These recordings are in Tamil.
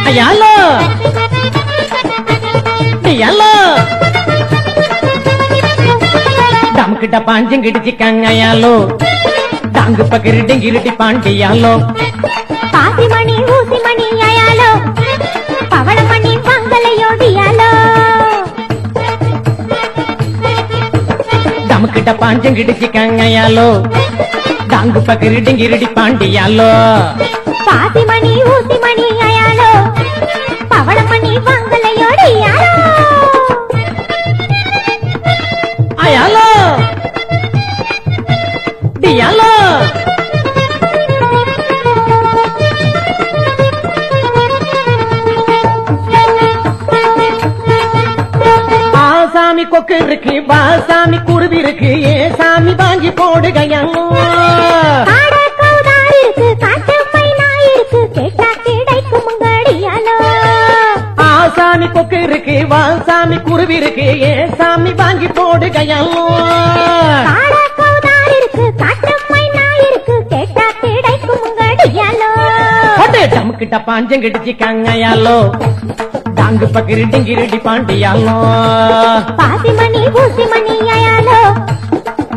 ஐயாலோ ஐயாலோ டம்கிட்ட பாஞ்சங்கிடிச்சிக்காங்க ஐயாலோ டாங்கு பக்கிரிட்டி கிரிட்டி பாண்டியாலோ பாசிமணி ஊசிமணி அயாலோ பவளமணி மங்களையோடியாலோ டம்கிட்ட பாஞ்சங்கிடிச்சிக்காங்க ஐயாலோ டாங்கு பக்கிரிட்டி கிரிட்டி பாண்டியாலோ பாசிமணி ஊசிமணி அயாலோ பவளமணி மங்களையோடியாலோ ஐயாலோ டியாலோ ஆசாமி கொக்கு இருக்கு பாசாமி குருவி இருக்கு ஏ சாமி வாங்கி போடுகையா ஆசாமி கொக்கு இருக்கு வாசாமி குருவி இருக்கு ஏ சாமி வாங்கி போடுகையா டமுக்கிட்ட பாஞ்சங்கிடிச்சிக்காங்கயாலோ டாங்கு பக்கிரிட்டி கிரிட்டி பாண்டியாலோ பாசிமணி ஊசிமணி அயாலோ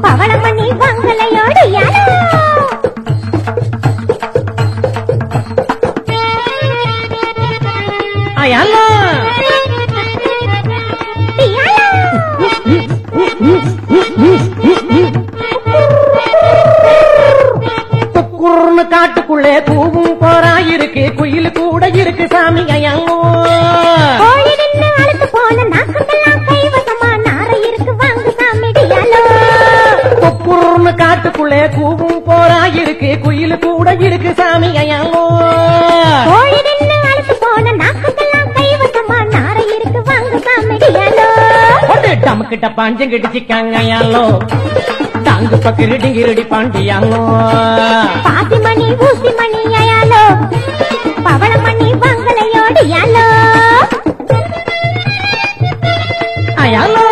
பவளமணி மங்களையோடியாலோ ஐயாலோ குக்குர்னு காட்டுக்குள்ளே கூவும் போரா இருக்கு குயில் கூட இருக்கு சாமி ஐயாலோ குக்குர்னு காட்டுக்குள்ளே கூவும் போரா இருக்கு குயில் கூட இருக்கு சாமி ஐயாலோ டமுக்கிட்ட பாஞ்சங்கிடிச்சிக்காங்க ஐயாலோ டாங்கு பக்கிரிட்டி கிரிட்டி பாண்டியாலோ பாசிமணி ஊசிமணி அயாலோ பவளமணி மங்களையோடியாலோ ஐயாலோ